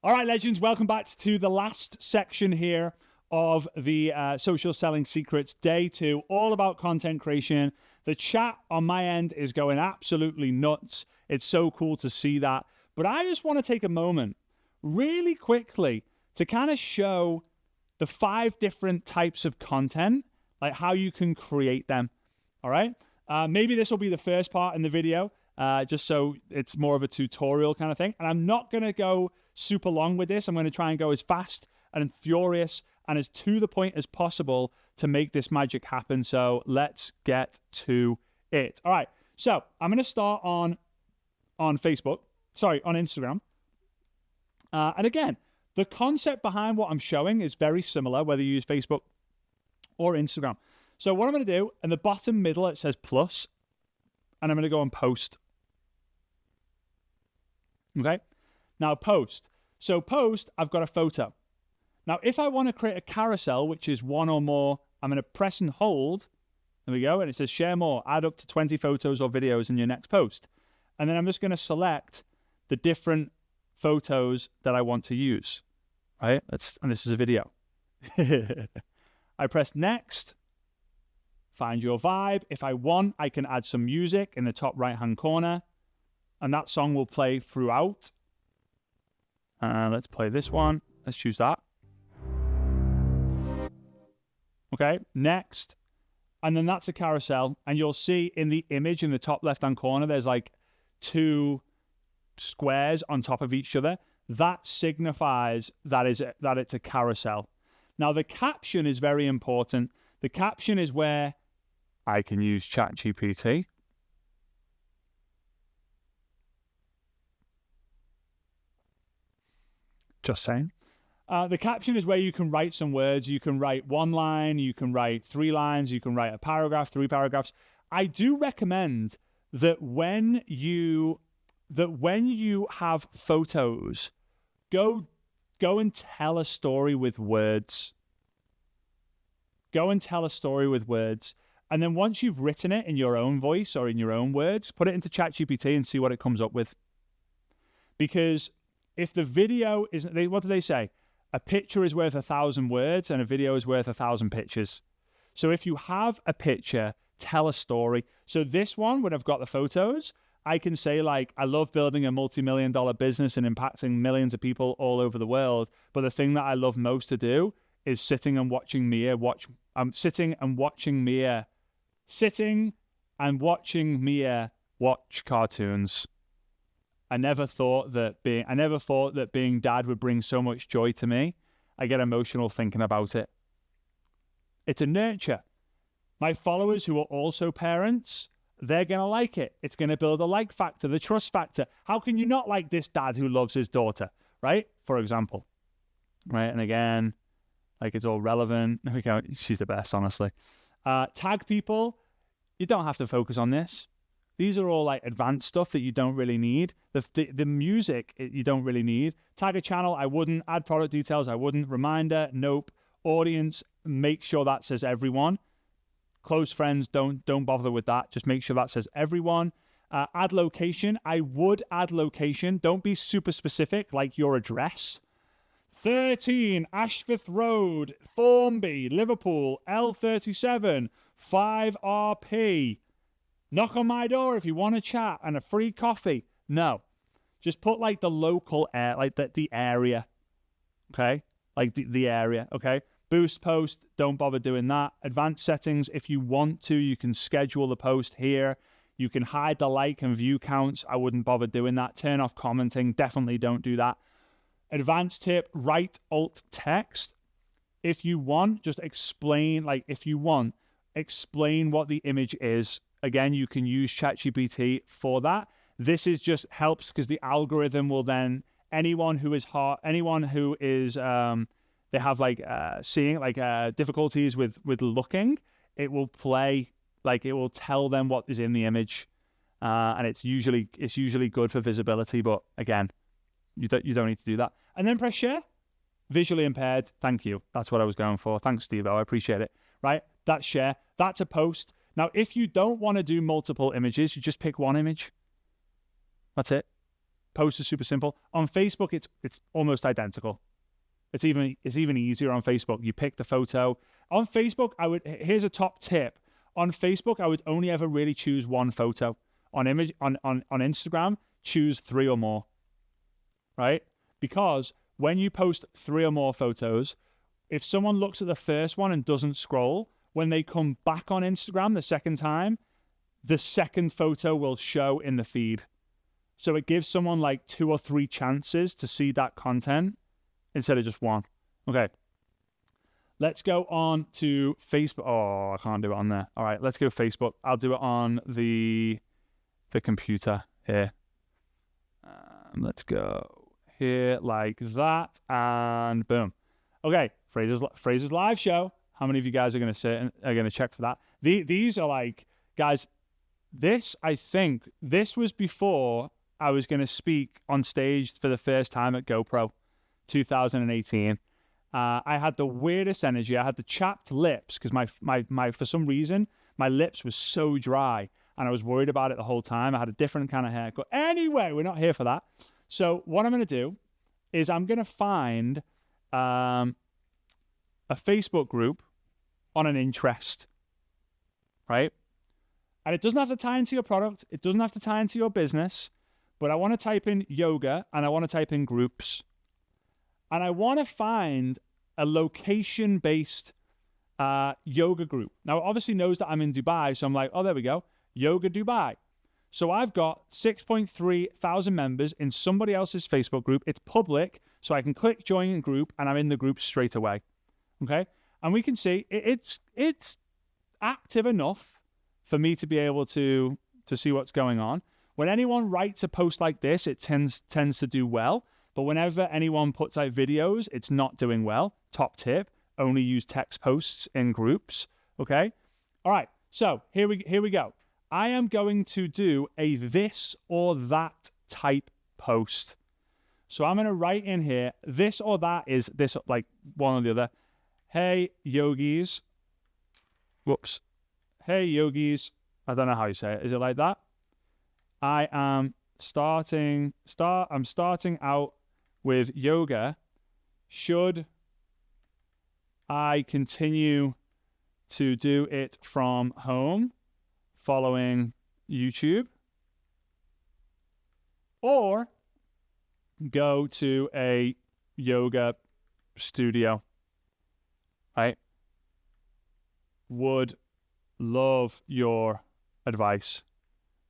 All right, legends, welcome back to the last section here of the Social Selling Secrets Day 2, all about content creation. The chat on my end is going absolutely nuts. It's so cool to see that. But I just want to take a moment really quickly to kind of show the 5 different types of content, like how you can create them. All right. Maybe this will be the first part in the video, just so it's more of a tutorial kind of thing. And I'm not going to go super long with this. I'm going to try and go as fast and furious and as to the point as possible to make this magic happen. So let's get to it. All right. So I'm going to start on Facebook. Sorry, on Instagram. And again, the concept behind what I'm showing is very similar, whether you use Facebook or Instagram. So what I'm going to do, in the bottom middle, it says plus, and I'm going to go on post. Okay. Now post. So post, I've got a photo. Now, if I want to create a carousel, which is one or more, I'm going to press and hold. There we go. And it says share more, add up to 20 photos or videos in your next post. And then I'm just going to select the different photos that I want to use, right? And this is a video. I press next, find your vibe. If I want, I can add some music in the top right-hand corner, and that song will play throughout. Let's play this one. Let's choose that. Okay, next. And then that's a carousel, and you'll see in the image in the top left-hand corner, there's like 2 squares on top of each other. That signifies that it's a carousel. Now the caption is very important. The caption is where I can use ChatGPT. Just saying. The caption is where you can write some words. You can write 1 line, you can write 3 lines, you can write a paragraph, 3 paragraphs. I do recommend that when you have photos, go and tell a story with words. Go and tell a story with words. And then once you've written it in your own voice or in your own words, put it into ChatGPT and see what it comes up with. Because if the video isn't, what do they say? A picture is worth 1,000 words and a video is worth 1,000 pictures. So if you have a picture, tell a story. So this one, when I've got the photos, I can say like, I love building a multi-million-dollar business and impacting millions of people all over the world. But the thing that I love most to do is sitting and watching Mia watch cartoons. I never thought that being dad would bring so much joy to me. I get emotional thinking about it. It's a nurture. My followers who are also parents, they're going to like it. It's going to build a like factor, the trust factor. How can you not like this dad who loves his daughter, right? For example, right? And again, like it's all relevant. There we go. She's the best, honestly. Tag people. You don't have to focus on this. These are all like advanced stuff that you don't really need. The music, you don't really need. Tag a channel, I wouldn't. Add product details, I wouldn't. Reminder, nope. Audience, make sure that says everyone. Close friends, don't bother with that. Just make sure that says everyone. Add location, I would add location. Don't be super specific, like your address. 13 Ashford Road, Formby, Liverpool, L37, 5RP. Knock on my door if you want to chat and a free coffee. No. Just put like the local like the area. Okay? Like the area. Okay? Boost post. Don't bother doing that. Advanced settings. If you want to, you can schedule the post here. You can hide the like and view counts. I wouldn't bother doing that. Turn off commenting. Definitely don't do that. Advanced tip. Write alt text. If you want, just explain. Like if you want, explain what the image is. Again, you can use ChatGPT for that. This is just helps because the algorithm will then, anyone who is they have like seeing like difficulties with looking, it will play, like it will tell them what is in the image. And it's usually good for visibility, but again, you don't need to do that. And then press share. Visually impaired, thank you. That's what I was going for. Thanks, Steve-O, I appreciate it. Right? That's share. That's a post. Now, if you don't want to do multiple images, you just pick one image. That's it. post is super simple. On Facebook, it's almost identical. It's even easier on Facebook. You pick the photo. On Facebook, here's a top tip. On Facebook, I would only ever really choose one photo. On Instagram, choose 3 or more. Right? Because when you post 3 or more photos, if someone looks at the first one and doesn't scroll, when they come back on Instagram the second time, the second photo will show in the feed. So it gives someone like 2 or 3 chances to see that content instead of just one. Okay. Let's go on to Facebook. Oh, I can't do it on there. All right, let's go Facebook. I'll do it on the computer here. Let's go here like that, and boom. Okay, Fraser's live show. How many of you guys are going to sit and are going to check for that? These are like, guys, I think this was before I was going to speak on stage for the first time at GoPro 2018. I had the weirdest energy. I had the chapped lips because my for some reason, my lips were so dry and I was worried about it the whole time. I had a different kind of haircut. Anyway, we're not here for that. So what I'm going to do is I'm going to find a Facebook group on an interest, right? And it doesn't have to tie into your product. It doesn't have to tie into your business. But I want to type in yoga and I want to type in groups. And I want to find a location-based yoga group. Now, it obviously knows that I'm in Dubai. So I'm like, oh, there we go. Yoga Dubai. So I've got 6.3 thousand members in somebody else's Facebook group. It's public. So I can click join group and I'm in the group straight away. Okay. And we can see it's active enough for me to be able to see what's going on. When anyone writes a post like this, it tends to do well. But whenever anyone puts out videos, it's not doing well. Top tip, only use text posts in groups. Okay? All right. So here we go. I am going to do a this or that type post. So I'm going to write in here, this or that is this, like one or the other. Hey, yogis. Whoops. Hey, yogis. I don't know how you say it. Is it like that? I'm starting out with yoga. Should I continue to do it from home following YouTube, or go to a yoga studio? Right? Would love your advice.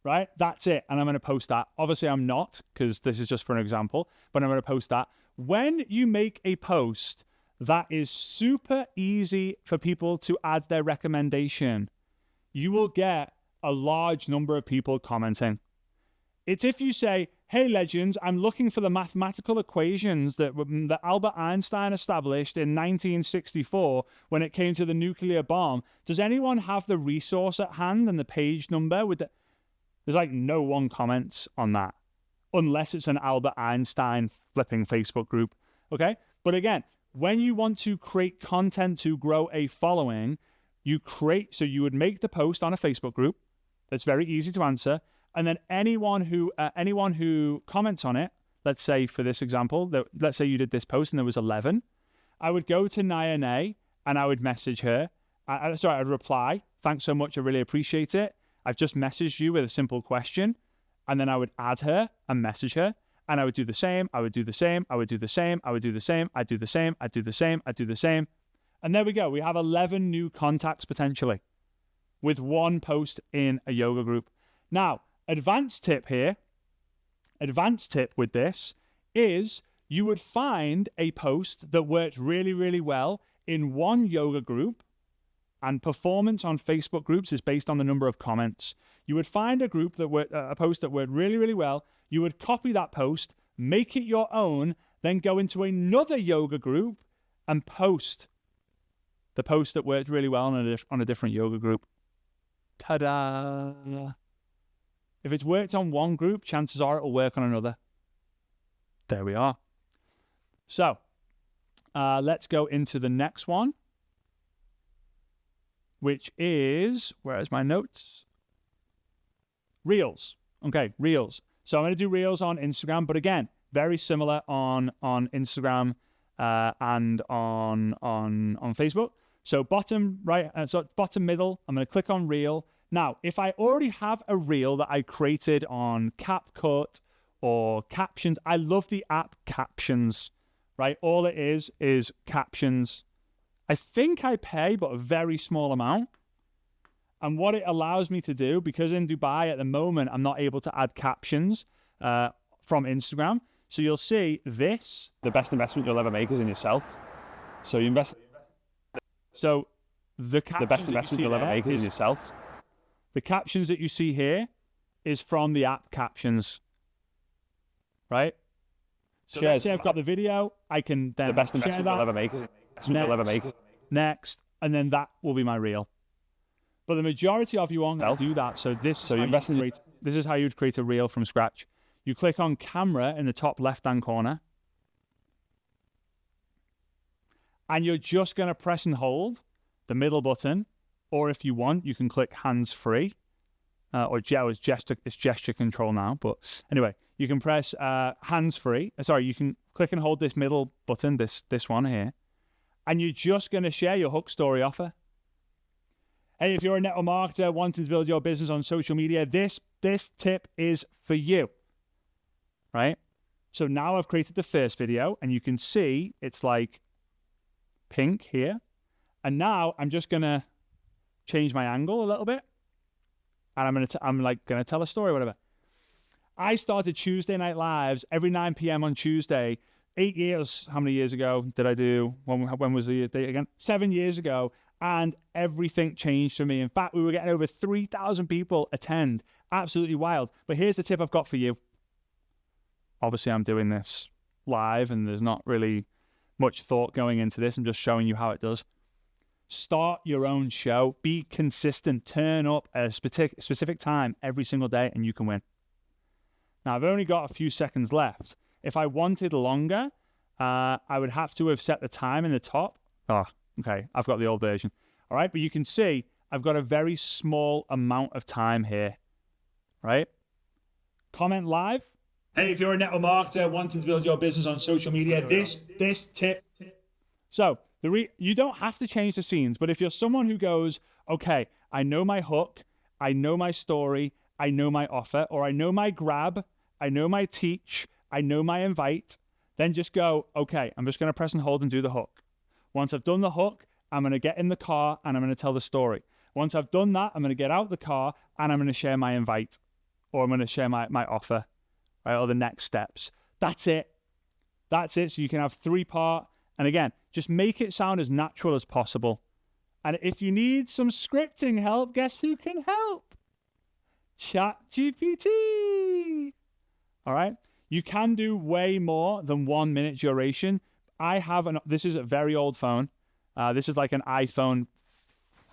Right? That's it. And I'm going to post that. Obviously, I'm not, because this is just for an example, but I'm going to post that. When you make a post that is super easy for people to add their recommendation, you will get a large number of people commenting. It's if you say, hey, legends, I'm looking for the mathematical equations that Albert Einstein established in 1964 when it came to the nuclear bomb. Does anyone have the resource at hand and the page number with the... There's like no one comments on that unless it's an Albert Einstein flipping Facebook group. Okay. But again, when you want to create content to grow a following, you would make the post on a Facebook group. That's very easy to answer. And then anyone who comments on it, let's say for this example, let's say you did this post and there was 11, I would go to Nayane and I would message her. I'd reply. Thanks so much. I really appreciate it. I've just messaged you with a simple question, and then I would add her and message her, and I would do the same, I would do the same, I would do the same, I would do the same, I'd do the same, I'd do the same, I'd do the same. And there we go. We have 11 new contacts potentially with one post in a yoga group. Now, advanced tip with this is you would find a post that worked really, really well in one yoga group, and performance on Facebook groups is based on the number of comments. You would find a post that worked really, really well. You would copy that post, make it your own, then go into another yoga group and post the post that worked really well on a different yoga group. Ta-da! If it's worked on one group, chances are it will work on another. There we are. So let's go into the next one, which is, where is my notes? Reels. Okay, Reels. So I'm going to do Reels on Instagram, but again, very similar on Instagram and on Facebook. So bottom right, so bottom middle, I'm going to click on Reel. Now, if I already have a Reel that I created on CapCut or Captions, I love the app Captions, right? All it is Captions. I think I pay, but a very small amount. And what it allows me to do, because in Dubai at the moment, I'm not able to add captions from Instagram. So you'll see this. The best investment you'll ever make is in yourself. So you invest. So the best investment you'll ever make is in yourself. The captions that you see here is from the app Captions, right? So let's say I've got the video, I can then the best investment you'll ever make is next, and then that will be my Reel. But the majority of you won't do that. So this is how you'd create a Reel from scratch. You click on camera in the top left-hand corner, and you're just going to press and hold the middle button, or if you want, you can click hands-free, or it's gesture control now. But anyway, you can press hands-free. Sorry, you can click and hold this middle button, this one here, and you're just going to share your hook story offer. Hey, if you're a network marketer wanting to build your business on social media, this tip is for you, right? So now I've created the first video, and you can see it's like pink here. And now I'm just going to change my angle a little bit, and I'm gonna tell a story, whatever. I started Tuesday Night Lives every 9 p.m. on Tuesday. 8 years. How many years ago did I do? When was the date again? 7 years ago, and everything changed for me. In fact, we were getting over 3,000 people attend. Absolutely wild. But here's the tip I've got for you. Obviously, I'm doing this live, and there's not really much thought going into this. I'm just showing you how it does. Start your own show. Be consistent. Turn up at a specific time every single day, and you can win. Now, I've only got a few seconds left. If I wanted longer, I would have to have set the time in the top. Oh, okay. I've got the old version. All right. But you can see I've got a very small amount of time here. Right? Comment live. Hey, if you're a network marketer wanting to build your business on social media, this tip. So, you don't have to change the scenes, but if you're someone who goes, okay, I know my hook, I know my story, I know my offer, or I know my grab, I know my teach, I know my invite, then just go, okay, I'm just going to press and hold and do the hook. Once I've done the hook, I'm going to get in the car and I'm going to tell the story. Once I've done that, I'm going to get out the car and I'm going to share my invite, or I'm going to share my offer, right, or the next steps. That's it. That's it. So you can have 3-part. And again, just make it sound as natural as possible. And if you need some scripting help, guess who can help? ChatGPT. All right. You can do way more than 1 minute duration. This is a very old phone. This is like an iPhone,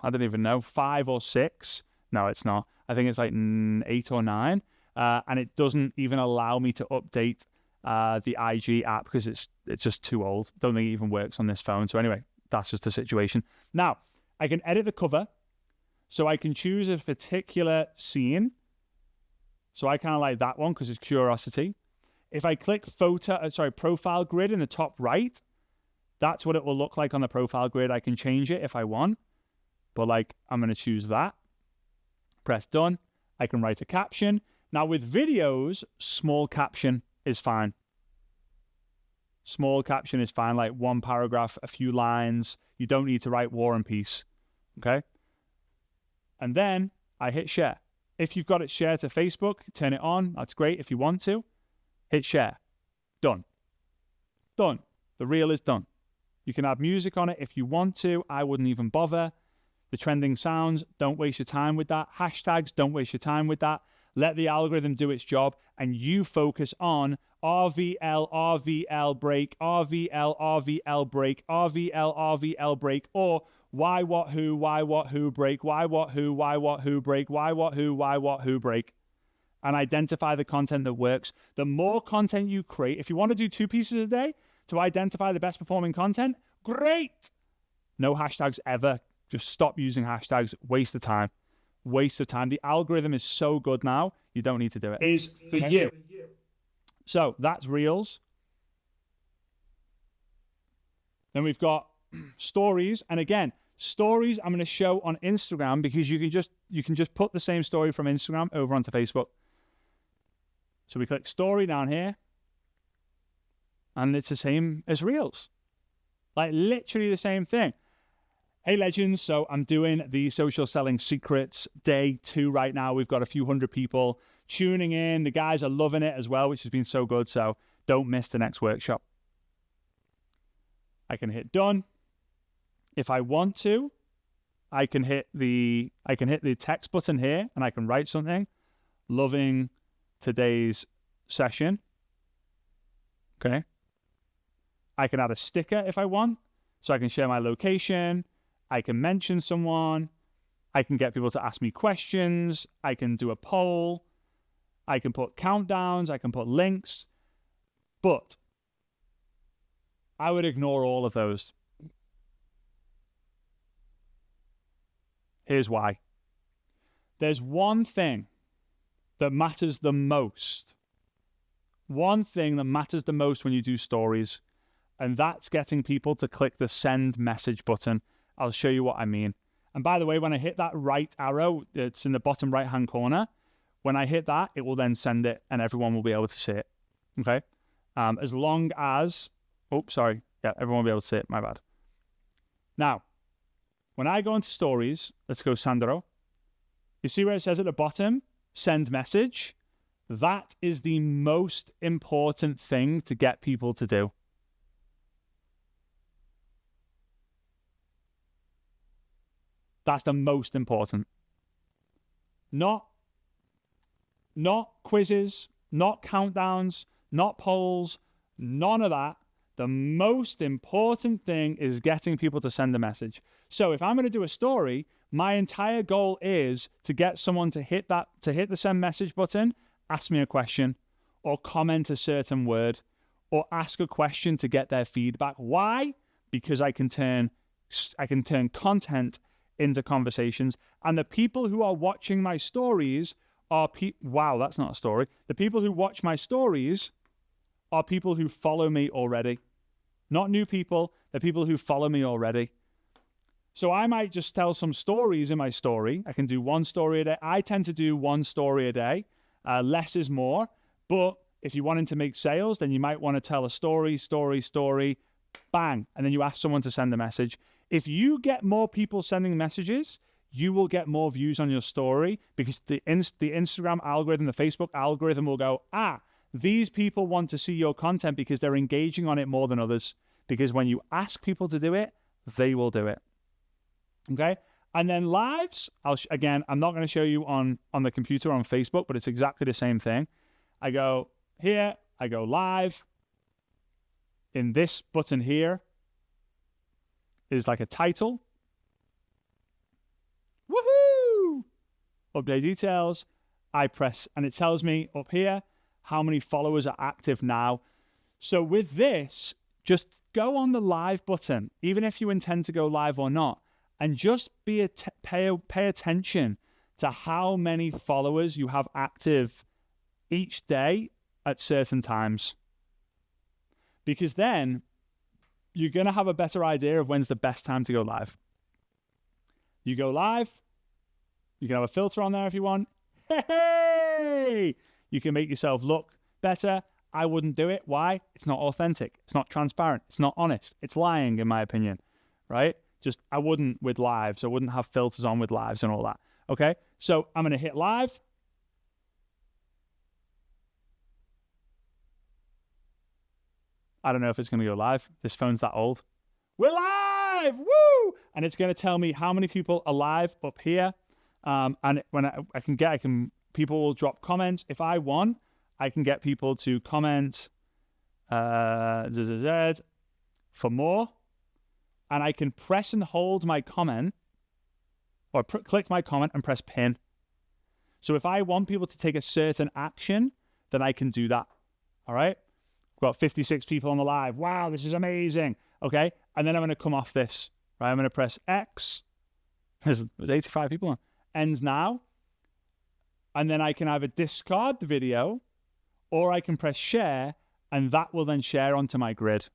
I don't even know, 5 or 6. No, it's not. I think it's like 8 or 9. And it doesn't even allow me to update the IG app because it's just too old. Don't think it even works on this phone. So anyway, that's just the situation. Now, I can edit the cover. So I can choose a particular scene. So I kind of like that one because it's curiosity. If I click profile grid in the top right, that's what it will look like on the profile grid. I can change it if I want. But I'm going to choose that. Press done. I can write a caption. Now with videos, small caption is fine. Small caption is fine, like 1 paragraph, a few lines. You don't need to write War and Peace, okay? And then I hit share. If you've got it shared to Facebook, turn it on. That's great if you want to. Hit share. Done. Done. The Reel is done. You can add music on it if you want to. I wouldn't even bother. The trending sounds, don't waste your time with that. Hashtags, don't waste your time with that. Let the algorithm do its job, and you focus on RVL, RVL break, RVL, RVL break, RVL, RVL break, or why, what, who break, why, what, who break, why, what, who break, and identify the content that works. The more content you create, if you want to do 2 pieces a day to identify the best performing content, great. No hashtags ever. Just stop using hashtags. Waste of time. waste of time. The algorithm is so good now, you don't need to do it. Is for you. So that's Reels. Then we've got stories. And again, stories I'm going to show on Instagram because you can just put the same story from Instagram over onto Facebook. So we click story down here. And it's the same as Reels. Like literally the same thing. Hey legends, so I'm doing the Social Selling Secrets day 2 right now. We've got a few hundred people tuning in. The guys are loving it as well, which has been so good. So don't miss the next workshop. I can hit done. If I want to, I can hit the text button here and I can write something. Loving today's session. Okay. I can add a sticker if I want. So I can share my location. I can mention someone. I can get people to ask me questions. I can do a poll. I can put countdowns. I can put links. But I would ignore all of those. Here's why. There's one thing that matters the most. One thing that matters the most when you do stories, and that's getting people to click the send message button. I'll show you what I mean. And by the way, when I hit that right arrow, it's in the bottom right-hand corner. When I hit that, it will then send it and everyone will be able to see it. Okay? As long as, everyone will be able to see it, my bad. Now, when I go into stories, let's go Sandro. You see where it says at the bottom, send message? That is the most important thing to get people to do. That's the most important. Not quizzes, not countdowns, not polls, none of that. The most important thing is getting people to send a message. So if I'm going to do a story, my entire goal is to get someone to hit the send message button, ask me a question, or comment a certain word, or ask a question to get their feedback. Why? Because I can turn content into conversations, and the people who are watching my stories are wow, that's not a story. The people who watch my stories are people who follow me already. Not new people, they're people who follow me already. So I might just tell some stories in my story. I can do one story a day. I tend to do one story a day. Less is more. But if you're wanting to make sales, then you might want to tell a story, bang, and then you ask someone to send a message. If you get more people sending messages, you will get more views on your story because the Instagram algorithm, the Facebook algorithm will go, these people want to see your content because they're engaging on it more than others. Because when you ask people to do it, they will do it. Okay? And then lives, again, I'm not going to show you on the computer on Facebook, but it's exactly the same thing. I go here, I go live. In this button here is like a title. Woohoo! Update details. I press, and it tells me up here how many followers are active now. So with this, just go on the live button, even if you intend to go live or not, and just pay attention to how many followers you have active each day at certain times. Because then you're going to have a better idea of when's the best time to go live. You go live, you can have a filter on there if you want. Hey! You can make yourself look better. I wouldn't do it. Why? It's not authentic. It's not transparent. It's not honest. It's lying, in my opinion, right? I wouldn't with lives. I wouldn't have filters on with lives and all that. Okay? So I'm going to hit live. I don't know if it's going to go live. This phone's that old. We're live! Woo! And it's going to tell me how many people are live up here. And when people will drop comments. If I want, I can get people to comment for more. And I can press and hold my comment, or click my comment and press pin. So if I want people to take a certain action, then I can do that. All right? We've got 56 people on the live. Wow, this is amazing. Okay? And then I'm going to come off this. Right? I'm going to press X. There's 85 people on. ends now. And then I can either discard the video or I can press share, and that will then share onto my grid.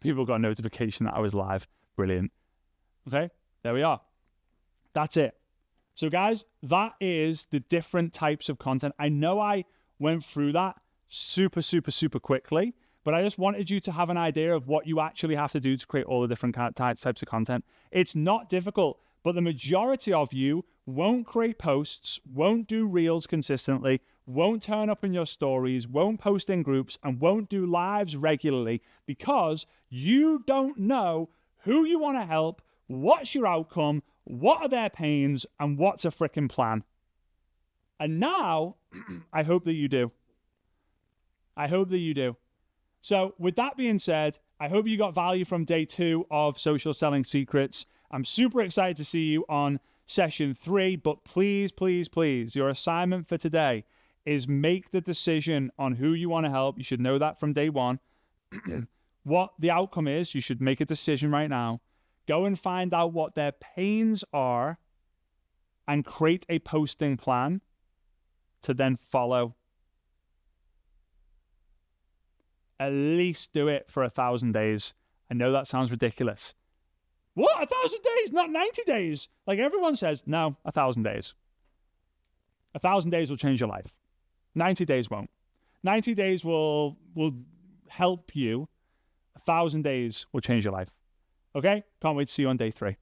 People got a notification that I was live. Brilliant. Okay, there we are. That's it. So guys, that is the different types of content. I know I went through that super quickly, but I just wanted you to have an idea of what you actually have to do to create all the different types of content. It's not difficult, but the majority of you won't create posts, won't do reels consistently, won't turn up in your stories, won't post in groups, and won't do lives regularly because you don't know who you want to help, what's your outcome, what are their pains, and what's a freaking plan. And now, I hope that you do. I hope that you do. So with that being said, I hope you got value from day 2 of Social Selling Secrets. I'm super excited to see you on session 3, but please, your assignment for today is make the decision on who you want to help. You should know that from day 1. What the outcome is, you should make a decision right now. Go and find out what their pains are and create a posting plan to then follow. At least do it for 1,000 days. I know that sounds ridiculous. What? 1,000 days? Not 90 days? Like everyone says, no, 1,000 days. 1,000 days will change your life. 90 days won't. 90 days will help you. 1,000 days will change your life. Okay? Can't wait to see you on day 3.